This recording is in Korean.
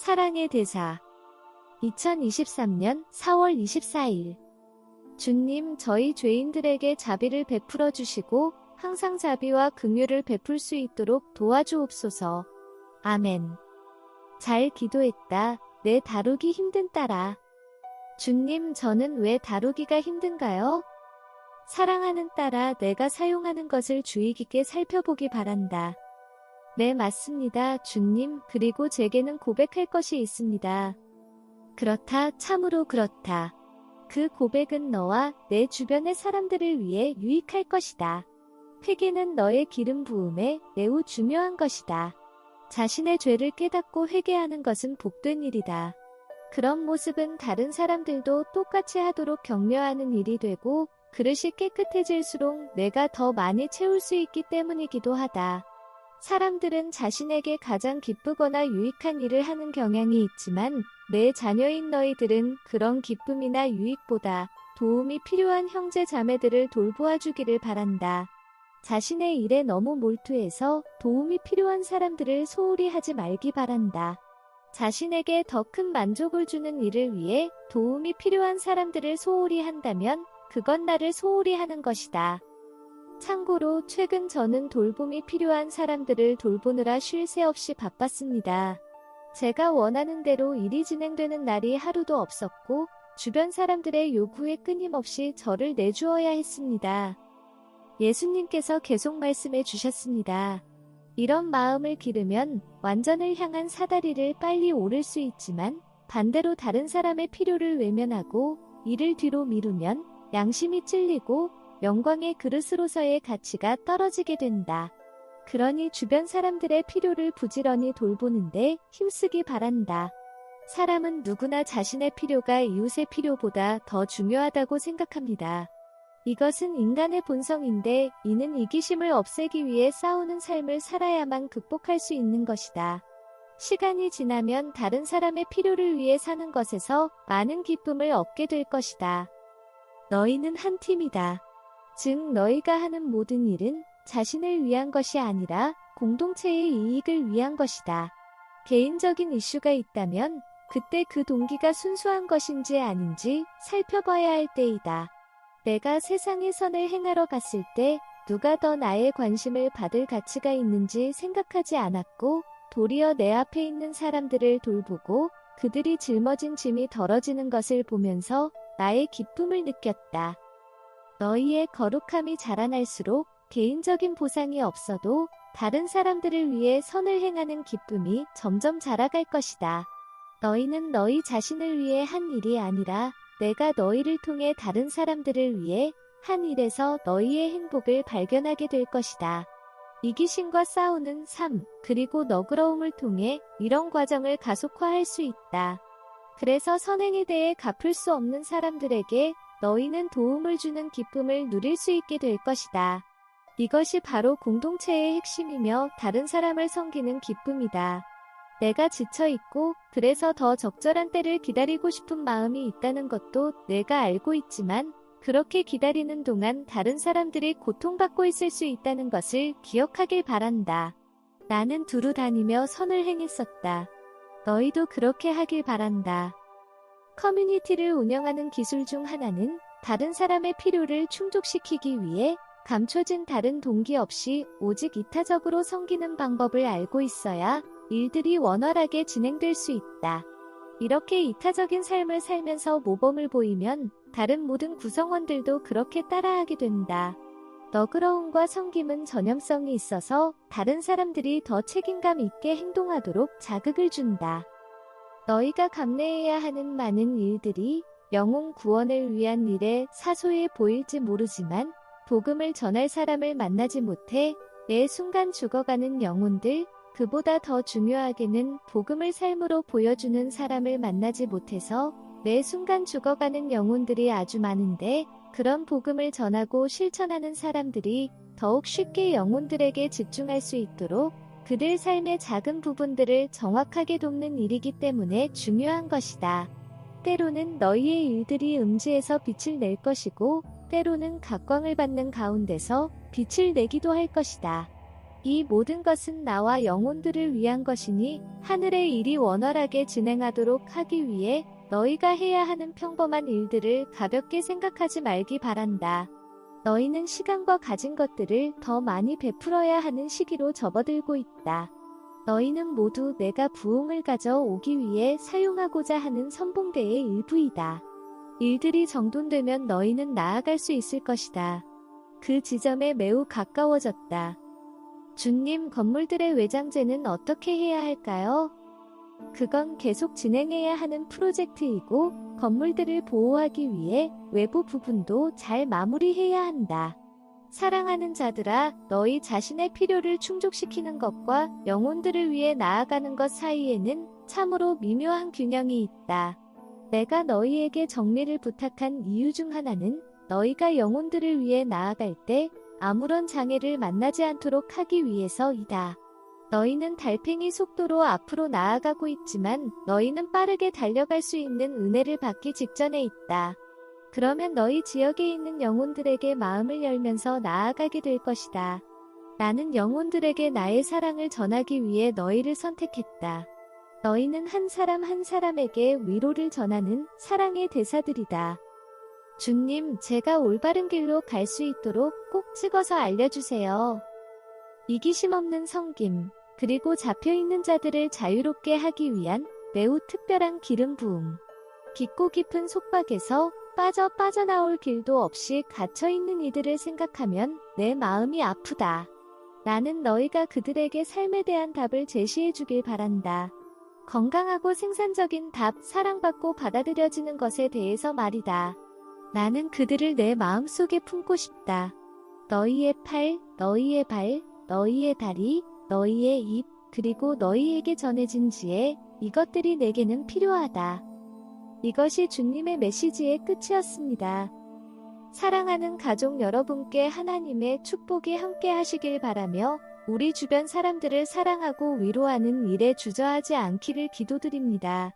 사랑의 대사 2023년 4월 24일 주님, 저희 죄인들에게 자비를 베풀어 주시고 항상 자비와 긍휼을 베풀 수 있도록 도와주옵소서. 아멘. 잘 기도했다. 내 다루기 힘든 딸아. 주님, 저는 왜 다루기가 힘든가요? 사랑하는 딸아, 내가 사용하는 것을 주의 깊게 살펴보기 바란다. 네, 맞습니다, 주님. 그리고 제게는 고백할 것이 있습니다. 그렇다, 참으로 그렇다. 그 고백은 너와 내 주변의 사람들을 위해 유익할 것이다. 회개는 너의 기름 부음에 매우 중요한 것이다. 자신의 죄를 깨닫고 회개하는 것은 복된 일이다. 그런 모습은 다른 사람들도 똑같이 하도록 격려하는 일이 되고 그릇이 깨끗해질수록 내가 더 많이 채울 수 있기 때문이기도 하다. 사람들은 자신에게 가장 기쁘거나 유익한 일을 하는 경향이 있지만 내 자녀인 너희들은 그런 기쁨이나 유익보다 도움이 필요한 형제 자매들을 돌보아주기를 바란다. 자신의 일에 너무 몰두해서 도움이 필요한 사람들을 소홀히 하지 말기 바란다. 자신에게 더 큰 만족을 주는 일을 위해 도움이 필요한 사람들을 소홀히 한다면 그건 나를 소홀히 하는 것이다. 참고로 최근 저는 돌봄이 필요한 사람들을 돌보느라 쉴 새 없이 바빴습니다. 제가 원하는 대로 일이 진행되는 날이 하루도 없었고 주변 사람들의 요구에 끊임없이 저를 내주어야 했습니다. 예수님께서 계속 말씀해 주셨습니다. 이런 마음을 기르면 완전을 향한 사다리를 빨리 오를 수 있지만 반대로 다른 사람의 필요를 외면하고 이를 뒤로 미루면 양심이 찔리고 영광의 그릇으로서의 가치가 떨어지게 된다. 그러니 주변 사람들의 필요를 부지런히 돌보는데 힘쓰기 바란다. 사람은 누구나 자신의 필요가 이웃의 필요보다 더 중요하다고 생각합니다. 이것은 인간의 본성인데 이는 이기심을 없애기 위해 싸우는 삶을 살아야만 극복할 수 있는 것이다. 시간이 지나면 다른 사람의 필요를 위해 사는 것에서 많은 기쁨을 얻게 될 것이다. 너희는 한 팀이다. 즉 너희가 하는 모든 일은 자신을 위한 것이 아니라 공동체의 이익을 위한 것이다. 개인적인 이슈가 있다면 그때 그 동기가 순수한 것인지 아닌지 살펴봐야 할 때이다. 내가 세상의 선을 행하러 갔을 때 누가 더 나의 관심을 받을 가치가 있는지 생각하지 않았고 도리어 내 앞에 있는 사람들을 돌보고 그들이 짊어진 짐이 덜어지는 것을 보면서 나의 기쁨을 느꼈다. 너희의 거룩함이 자라날수록 개인적인 보상이 없어도 다른 사람들을 위해 선을 행하는 기쁨이 점점 자라갈 것이다. 너희는 너희 자신을 위해 한 일이 아니라 내가 너희를 통해 다른 사람들을 위해 한 일에서 너희의 행복을 발견하게 될 것이다. 이기심과 싸우는 삶, 그리고 너그러움을 통해 이런 과정을 가속화할 수 있다. 그래서 선행에 대해 갚을 수 없는 사람들에게 너희는 도움을 주는 기쁨을 누릴 수 있게 될 것이다. 이것이 바로 공동체의 핵심이며 다른 사람을 섬기는 기쁨이다. 내가 지쳐있고 그래서 더 적절한 때를 기다리고 싶은 마음이 있다는 것도 내가 알고 있지만 그렇게 기다리는 동안 다른 사람들이 고통받고 있을 수 있다는 것을 기억하길 바란다. 나는 두루 다니며 선을 행했었다. 너희도 그렇게 하길 바란다. 커뮤니티를 운영하는 기술 중 하나는 다른 사람의 필요를 충족시키기 위해 감춰진 다른 동기 없이 오직 이타적으로 섬기는 방법을 알고 있어야 일들이 원활하게 진행될 수 있다. 이렇게 이타적인 삶을 살면서 모범을 보이면 다른 모든 구성원들도 그렇게 따라하게 된다. 너그러움과 섬김은 전염성이 있어서 다른 사람들이 더 책임감 있게 행동하도록 자극을 준다. 너희가 감내해야 하는 많은 일들이 영혼 구원을 위한 일에 사소해 보일지 모르지만 복음을 전할 사람을 만나지 못해 매 순간 죽어가는 영혼들, 그보다 더 중요하게는 복음을 삶으로 보여주는 사람을 만나지 못해서 매 순간 죽어가는 영혼들이 아주 많은데 그런 복음을 전하고 실천하는 사람들이 더욱 쉽게 영혼들에게 집중할 수 있도록 그들 삶의 작은 부분들을 정확하게 돕는 일이기 때문에 중요한 것이다. 때로는 너희의 일들이 음지에서 빛을 낼 것이고 때로는 각광을 받는 가운데서 빛을 내기도 할 것이다. 이 모든 것은 나와 영혼들을 위한 것이니 하늘의 일이 원활하게 진행하도록 하기 위해 너희가 해야 하는 평범한 일들을 가볍게 생각하지 말기 바란다. 너희는 시간과 가진 것들을 더 많이 베풀어야 하는 시기로 접어들고 있다. 너희는 모두 내가 부흥을 가져오기 위해 사용하고자 하는 선봉대의 일부이다. 일들이 정돈되면 너희는 나아갈 수 있을 것이다. 그 지점에 매우 가까워졌다. 주님, 건물들의 외장재는 어떻게 해야 할까요? 그건 계속 진행해야 하는 프로젝트이고 건물들을 보호하기 위해 외부 부분도 잘 마무리해야 한다. 사랑하는 자들아, 너희 자신의 필요를 충족시키는 것과 영혼들을 위해 나아가는 것 사이에는 참으로 미묘한 균형이 있다. 내가 너희에게 정리를 부탁한 이유 중 하나는 너희가 영혼들을 위해 나아갈 때 아무런 장애를 만나지 않도록 하기 위해서이다. 너희는 달팽이 속도로 앞으로 나아가고 있지만 너희는 빠르게 달려갈 수 있는 은혜를 받기 직전에 있다. 그러면 너희 지역에 있는 영혼들에게 마음을 열면서 나아가게 될 것이다. 나는 영혼들에게 나의 사랑을 전하기 위해 너희를 선택했다. 너희는 한 사람 한 사람에게 위로를 전하는 사랑의 대사들이다. 주님, 제가 올바른 길로 갈 수 있도록 꼭 찍어서 알려주세요. 이기심 없는 섬김, 그리고 잡혀있는 자들을 자유롭게 하기 위한 매우 특별한 기름 부음. 깊고 깊은 속박에서 빠져나올 길도 없이 갇혀있는 이들을 생각하면 내 마음이 아프다. 나는 너희가 그들에게 삶에 대한 답을 제시해 주길 바란다. 건강하고 생산적인 답, 사랑받고 받아들여지는 것에 대해서 말이다. 나는 그들을 내 마음속에 품고 싶다. 너희의 팔, 너희의 발, 너희의 다리, 너희의 입, 그리고 너희에게 전해진 지혜, 이것들이 내게는 필요하다. 이것이 주님의 메시지의 끝이었습니다. 사랑하는 가족 여러분께 하나님의 축복이 함께 하시길 바라며 우리 주변 사람들을 사랑하고 위로하는 일에 주저하지 않기를 기도드립니다.